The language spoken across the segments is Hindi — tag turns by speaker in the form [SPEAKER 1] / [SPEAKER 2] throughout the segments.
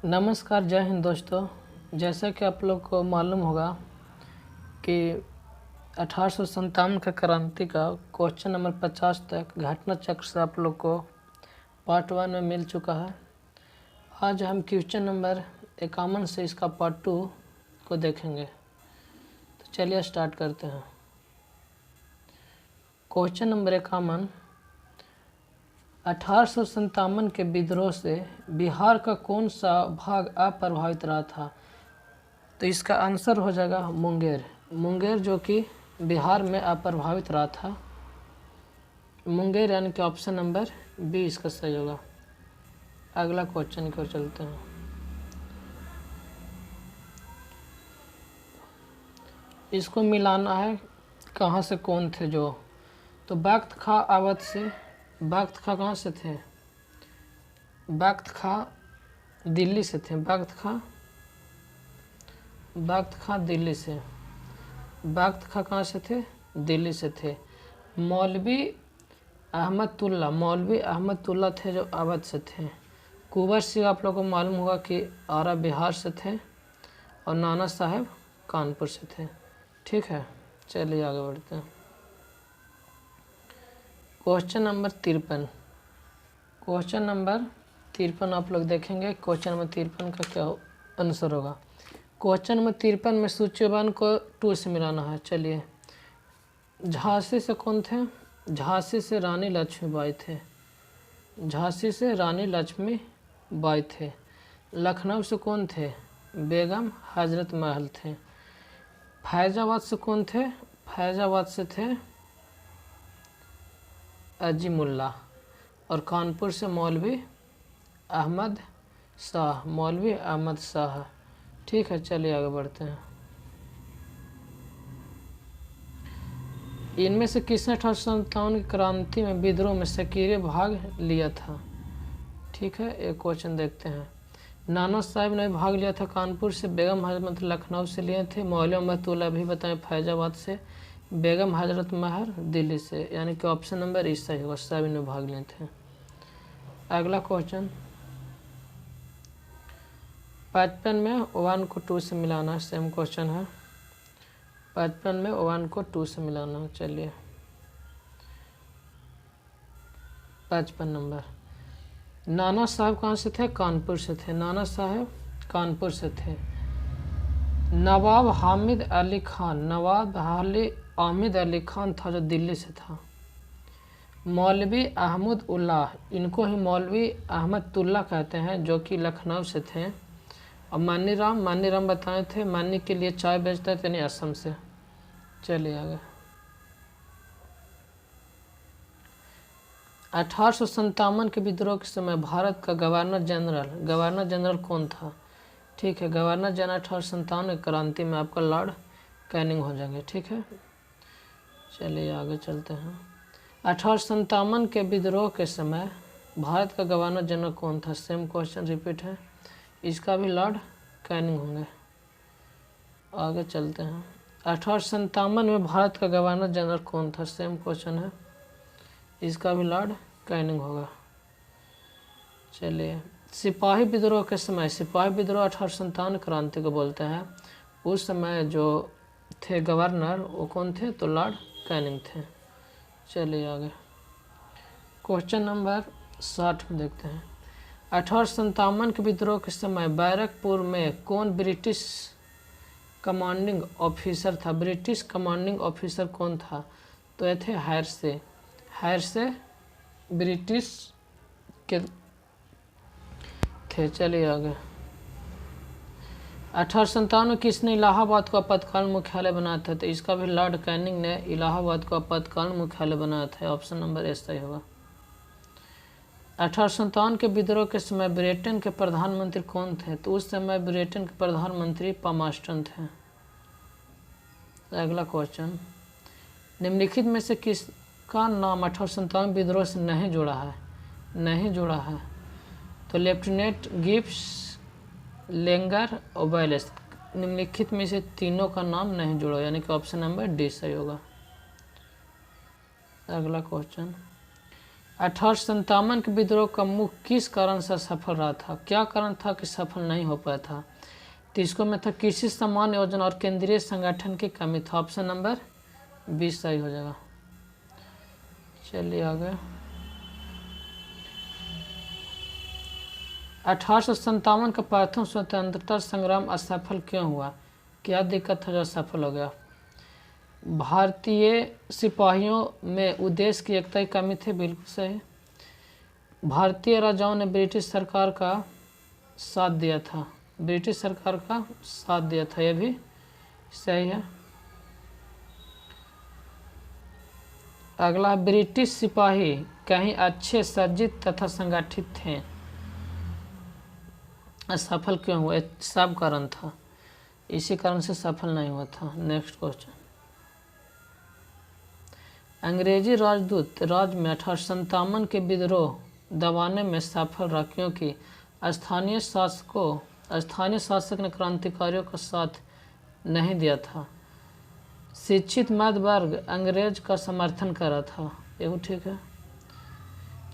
[SPEAKER 1] नमस्कार, जय हिंद दोस्तों। जैसा कि आप लोग को मालूम होगा कि 1857 का क्रांति का क्वेश्चन नंबर 50 तक घटना चक्र से आप लोग को पार्ट 1 में मिल चुका है। आज हम क्वेश्चन नंबर 51 से इसका पार्ट 2 को देखेंगे। तो चलिए स्टार्ट करते हैं। क्वेश्चन नंबर 51, 1857 के विद्रोह से बिहार का कौन सा भाग अप्रभावित रहा था? तो इसका आंसर हो जाएगा मुंगेर। मुंगेर जो कि बिहार में अप्रभावित रहा था। मुंगेर यानी कि ऑप्शन नंबर बी इसका सही होगा। अगला क्वेश्चन की ओर चलते हैं। इसको मिलाना है कहाँ से कौन थे जो। तो बख्त खां अवध से, बख्त खां कहाँ से थे? बख्त खां दिल्ली से थे। बख्त खां दिल्ली से। बख्त खां कहाँ से थे? दिल्ली से थे। मौलवी अहमद तुल्ला थे जो अवध से थे। कुंवर सिंह आप लोगों को मालूम होगा कि आरा बिहार से थे और नाना साहेब कानपुर से थे। ठीक है, चलिए आगे बढ़ते हैं। Question number 53। क्वेश्चन नंबर 53 आप लोग देखेंगे। क्वेश्चन नंबर 53 का क्या आंसर होगा? क्वेश्चन नंबर 53 में सूच्यवन को 2 से मिलाना है। चलिए, झांसी से कौन थे? झांसी से रानी लक्ष्मीबाई थे। झांसी से रानी लक्ष्मीबाई थे। लखनऊ से कौन थे? बेगम हजरत महल थे। फैजाबाद से कौन थे? फैजाबाद से थे अजीमुल्ला। और कानपुर से मौलवी अहमद शाह। ठीक है, चलिए आगे बढ़ते हैं। इनमें से किसने 1857 की क्रांति में विद्रोह में सक्रिय भाग लिया था? ठीक है, एक क्वेश्चन देखते हैं। नाना साहब ने भाग लिया था कानपुर से। बेगम हजरत लखनऊ से लिए थे। मौलवी अहमदुल्ला भी बताएं फैजाबाद से। बेगम हजरत महल दिल्ली से, यानी कि ऑप्शन नंबर इस सही होगा। सभी ने भाग लिए थे। अगला क्वेश्चन 55 में 1 को 2 से मिलाना है। सेम क्वेश्चन है। 55 में 1 को 2 से मिलाना है। चलिए 55 नंबर। नाना साहब कहाँ से थे? कानपुर से थे। नाना साहब कानपुर से थे। नवाब हामिद अली खान था जो दिल्ली से था। मौलवी अहमद उल्लाह, इनको ही मौलवी अहमदुल्ला कहते हैं, जो कि लखनऊ से थे। और मानीराम बताए थे, मानी के लिए चाय बेचते थे, यानी असम से। चलिए आगे। 1857 के विद्रोह के समय भारत का गवर्नर जनरल कौन था? ठीक है, गवर्नर जनरल 1857 की क्रांति में आपका लॉर्ड कैनिंग हो जाएंगे। ठीक है, चलिए आगे चलते हैं। 1857 के विद्रोह के समय भारत का गवर्नर जनरल कौन था? सेम क्वेश्चन रिपीट है। इसका भी लॉर्ड कैनिंग होंगे। आगे चलते हैं। 1857 में भारत का गवर्नर जनरल कौन था? सेम क्वेश्चन है। इसका भी लॉर्ड कैनिंग होगा। चलिए, सिपाही विद्रोह के समय, सिपाही विद्रोह 1857 क्रांति को बोलते हैं। उस समय जो थे गवर्नर वो कौन थे? तो लॉर्ड कैनिंग थे। चलिए आगे। क्वेश्चन नंबर 60 में देखते हैं। 1857 के विद्रोह के समय बैरकपुर में कौन ब्रिटिश कमांडिंग ऑफिसर था? ब्रिटिश कमांडिंग ऑफिसर कौन था? तो ये थे हैरसे ब्रिटिश के थे। चलिए आगे। 1857 में किसने इलाहाबाद को आपातकालीन मुख्यालय बनाया था? तो इसका भी लॉर्ड कैनिंग ने इलाहाबाद को आपातकालीन मुख्यालय बनाया था। ऑप्शन नंबर ए सही होगा। 1857 के विद्रोह के समय ब्रिटेन के प्रधानमंत्री कौन थे? तो उस समय ब्रिटेन के प्रधानमंत्री पामास्टन थे। अगला क्वेश्चन, निम्नलिखित में से किसका नाम 1857 विद्रोह से नहीं जुड़ा है? तो लेफ्टिनेंट गिब्स, लेंगर और बैलेस, निम्नलिखित में से तीनों का नाम नहीं जुड़ा, यानी कि ऑप्शन नंबर डी सही होगा। अगला क्वेश्चन, 1857 के विद्रोह का मुख किस कारण से सफल रहा था? क्या कारण था कि सफल नहीं हो पाया था? तो इसको में था कृषि सम्मान योजना और केंद्रीय संगठन की कमी था। ऑप्शन नंबर 20 सही हो जाएगा। चलिए आगे। 1857 का प्रथम स्वतंत्रता संग्राम असफल क्यों हुआ? क्या दिक्कत था जो असफल हो गया? भारतीय सिपाहियों में उद्देश्य की एकता की कमी थी, बिल्कुल सही। भारतीय राजाओं ने ब्रिटिश सरकार का साथ दिया था, ब्रिटिश सरकार का साथ दिया था, यह भी सही है। अगला, ब्रिटिश सिपाही कहीं अच्छे सज्जित तथा संगठित थे, असफल क्यों हुआ? सब कारण था, इसी कारण से सफल नहीं हुआ था। नेक्स्ट क्वेश्चन, अंग्रेजी राजदूत राज्य में 1857 के विद्रोह दबाने में सफल रहा क्योंकि स्थानीय शासक ने क्रांतिकारियों का साथ नहीं दिया था। शिक्षित मध्य वर्ग अंग्रेज का समर्थन कर रहा था, ये ठीक है।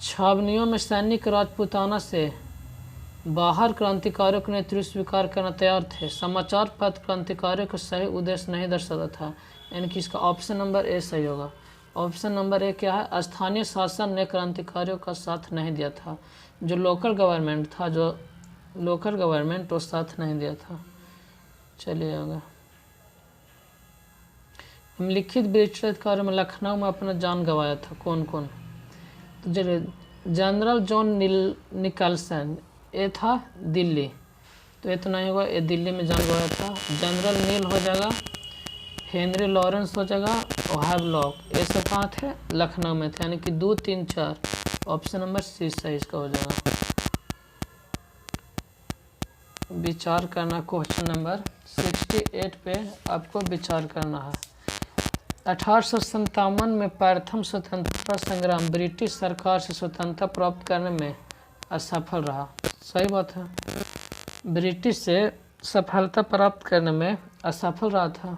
[SPEAKER 1] छावनियों में सैनिक राजपूताना से बाहर क्रांतिकारियों का नेतृत्व स्वीकार करना तैयार थे। समाचार पत्र क्रांतिकारियों का सही उद्देश्य नहीं दर्शाता था, यानी कि इसका ऑप्शन नंबर ए सही होगा। ऑप्शन नंबर ए क्या है? स्थानीय शासन ने क्रांतिकारियों का साथ नहीं दिया था। जो लोकल गवर्नमेंट वो साथ नहीं दिया था। चलिए आगे। निम्नलिखित ब्रिटिश अधिकारियों में लखनऊ में अपना जान गंवाया था, कौन कौन? तो जनरल जॉन निकल्सन, ये था दिल्ली, तो ये तो नहीं होगा, ये दिल्ली में जान गंवाया था। जनरल नील हो जाएगा, हेनरी लॉरेंस हो जाएगा, और हैवलॉक, ये सब कहाँ थे? लखनऊ में थे, यानी कि 2, 3, 4। ऑप्शन नंबर सी सही इसका हो जाएगा। विचार करना, क्वेश्चन नंबर 68 पे आपको विचार करना है। 1857 में प्रथम स्वतंत्रता संग्राम ब्रिटिश सरकार से स्वतंत्रता प्राप्त करने में असफल रहा, सही बात है। ब्रिटिश से सफलता प्राप्त करने में असफल रहा था।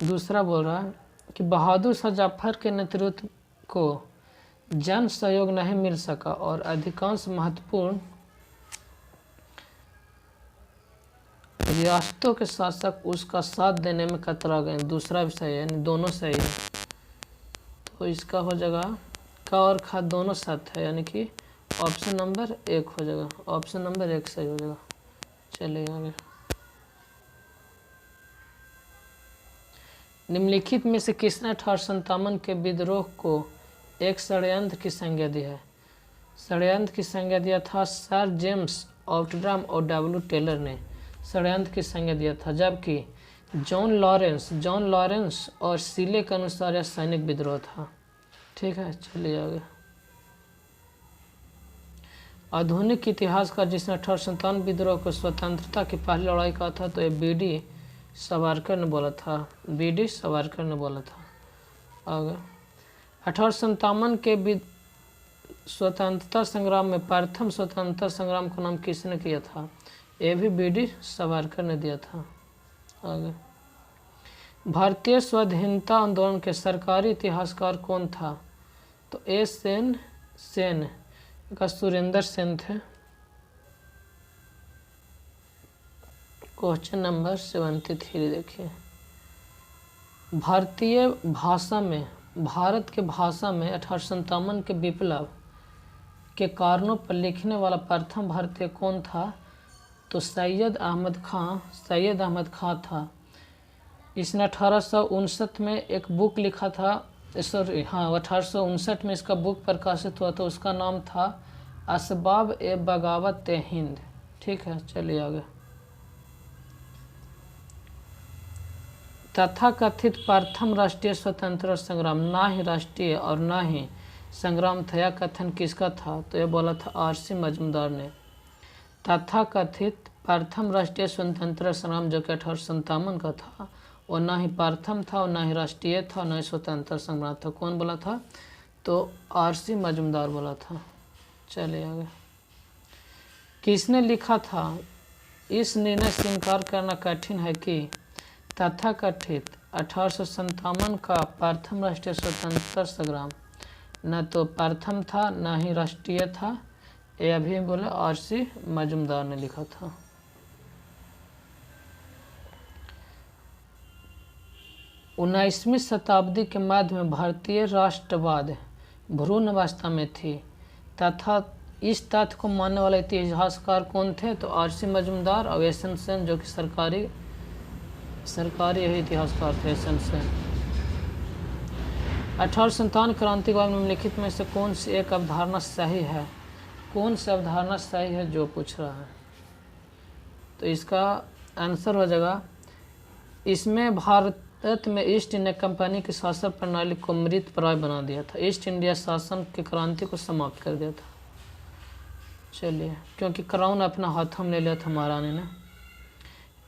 [SPEAKER 1] दूसरा बोल रहा है कि बहादुर शाह जफर के नेतृत्व को जन सहयोग नहीं मिल सका और अधिकांश महत्वपूर्ण रियासतों के शासक उसका साथ देने में कतरा गए। दूसरा भी सही है, यानी दोनों सही है। तो इसका हो जाएगा का और खा दोनों साथ है, यानी कि ऑप्शन नंबर 1 हो जाएगा। ऑप्शन नंबर 1 सही हो जाएगा। चलिए आगे। निम्नलिखित में से किसने 1857 के विद्रोह को एक षड्यंत्र की संज्ञा दी है? षड्यंत्र की संज्ञा दिया था सर जेम्स ऑटरडम और डब्ल्यू टेलर ने षड्यंत्र की संज्ञा दिया था, जबकि जॉन लॉरेंस और सीले के अनुसार यह सैनिक विद्रोह था। ठीक है, चलिए आगे। आधुनिक इतिहास का जिसने 1857 विद्रोह को स्वतंत्रता की पहली लड़ाई कहा था, तो ये बी.डी. सावरकर ने बोला था, बी.डी. सावरकर ने बोला था। आगे 1857 के स्वतंत्रता संग्राम में प्रथम स्वतंत्रता संग्राम का नाम किसने किया था? ये भी बी.डी. सावरकर ने दिया था। आगे, भारतीय स्वाधीनता आंदोलन के सरकारी इतिहासकार कौन था? तो ए सेन का सुरेंद्र सेन थे। क्वेश्चन नंबर 73 देखिए। भारत के भाषा में 1857 के विप्लव के कारणों पर लिखने वाला प्रथम भारतीय कौन था? तो सैयद अहमद खां था। इसने 1859 में एक बुक लिखा था, 1859 में इसका बुक प्रकाशित हुआ था, उसका नाम था असबाब ए बगावत हिंद। ठीक है, चलिए आगे। तथाकथित प्रथम राष्ट्रीय स्वतंत्रता संग्राम ना ही राष्ट्रीय और ना ही संग्राम था, यह कथन किसका था? तो यह बोला था आर.सी. मजूमदार ने। तथाकथित प्रथम राष्ट्रीय स्वतंत्रता संग्राम जो कि 1857 का था, और ना ही प्रथम था और ना ही राष्ट्रीय था, ना ही स्वतंत्रता संग्राम था। कौन बोला था? तो आर.सी. मजूमदार बोला था। चलिए आगे। किसने लिखा था? इस निर्णय से इनकार करना कठिन है कि तथाकथित 1857 का प्रथम राष्ट्रीय स्वतंत्रता संग्राम न तो प्रथम था न ही राष्ट्रीय था, ये अभी बोले आरसी मजूमदार ने लिखा था। उन्नीसवीं शताब्दी के मध्य में भारतीय राष्ट्रवाद भ्रूण अवस्था में थी तथा इस तथ्य को मानने वाले इतिहासकार कौन थे? तो आरसी मजूमदार और एस.एन. सेन, जो कि सरकारी यही इतिहासकार थे, एस.एन. सेन। 1857 क्रांति के बाद निम्नलिखित में से कौन सी एक अवधारणा सही है? कौन सी अवधारणा सही है जो पूछ रहा है, तो इसका आंसर हो जाएगा, इसमें भारत में ईस्ट इंडिया कंपनी की शासन प्रणाली को मृतप्राय बना दिया था। ईस्ट इंडिया शासन की क्रांति को समाप्त कर दिया था। चलिए, क्योंकि क्राउन अपना हाथों में ले लिया था महारानी ने।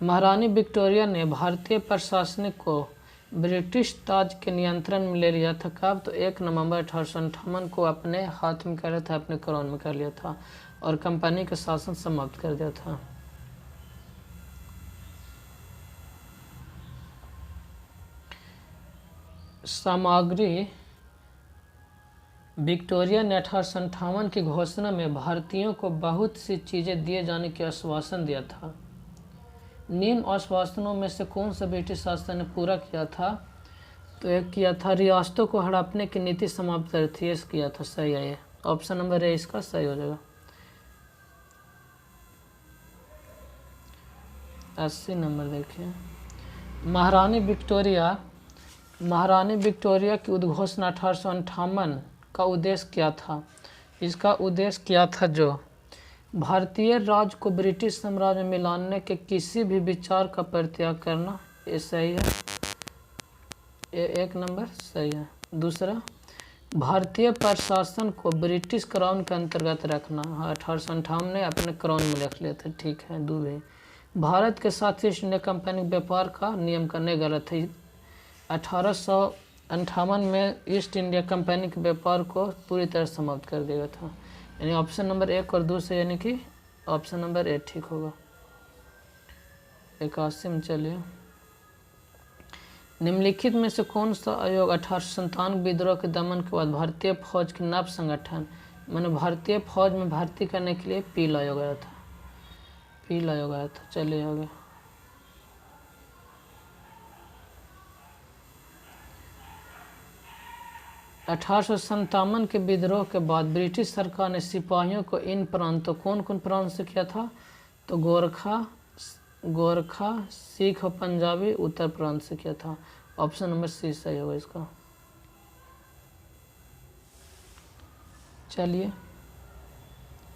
[SPEAKER 1] महारानी विक्टोरिया ने भारतीय प्रशासनिक को ब्रिटिश ताज के नियंत्रण में ले लिया था। कब? तो 1 नवंबर 1858 को अपने हाथ में कर लिया था, अपने क्राउन में कर लिया था और कंपनी का शासन समाप्त कर दिया था। सामग्री विक्टोरिया ने 1858 की घोषणा में भारतीयों को बहुत सी चीज़ें दिए जाने की आश्वासन दिया था। निम्न आश्वासनों में से कौन सा ब्रिटिश शासन ने पूरा किया था? तो एक किया था रियासतों को हड़पने की नीति समाप्त कर थी, ये किया था। सही है, ये ऑप्शन नंबर ए इसका सही हो जाएगा। 80 नंबर देखिए। महारानी विक्टोरिया की उद्घोषणा 1858 का उद्देश्य क्या था? इसका उद्देश्य क्या था? जो भारतीय राज्य को ब्रिटिश साम्राज्य में मिलाने के किसी भी विचार का परित्याग करना, ये सही है, ये 1 नंबर सही है। दूसरा, भारतीय प्रशासन को ब्रिटिश क्राउन के अंतर्गत रखना, 1858 ने अपने क्राउन में रख लिया था, ठीक है। दूसरे, भारत के साथ ईस्ट इंडिया कंपनी व्यापार का नियम करने गलत है। 1858 में ईस्ट इंडिया कंपनी के व्यापार को पूरी तरह समाप्त कर दिया था। यानी ऑप्शन नंबर 1 और 2 से, यानी कि ऑप्शन नंबर ए ठीक होगा। 81 में चलिए, निम्नलिखित में से कौन सा आयोग 1897 विद्रोह के दमन के बाद भारतीय फौज के नव संगठन मैंने भारतीय फौज में भर्ती करने के लिए पील आयोग आया था? पील आयोग आया था। चलिए आगे। अठारह के विद्रोह के बाद ब्रिटिश सरकार ने सिपाहियों को इन प्रांतों, कौन कौन प्रांत से किया था? तो गोरखा, सिख और पंजाबी उत्तर प्रांत से किया था। ऑप्शन नंबर सी सही होगा इसका। चलिए,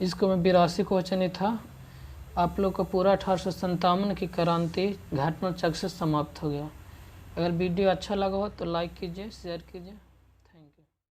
[SPEAKER 1] इसको मैं 82 क्वेश्चन ही था। आप लोग को पूरा 1857 की क्रांति घटना चक्र से समाप्त हो गया। अगर वीडियो अच्छा लगा हो तो लाइक कीजिए, शेयर कीजिए।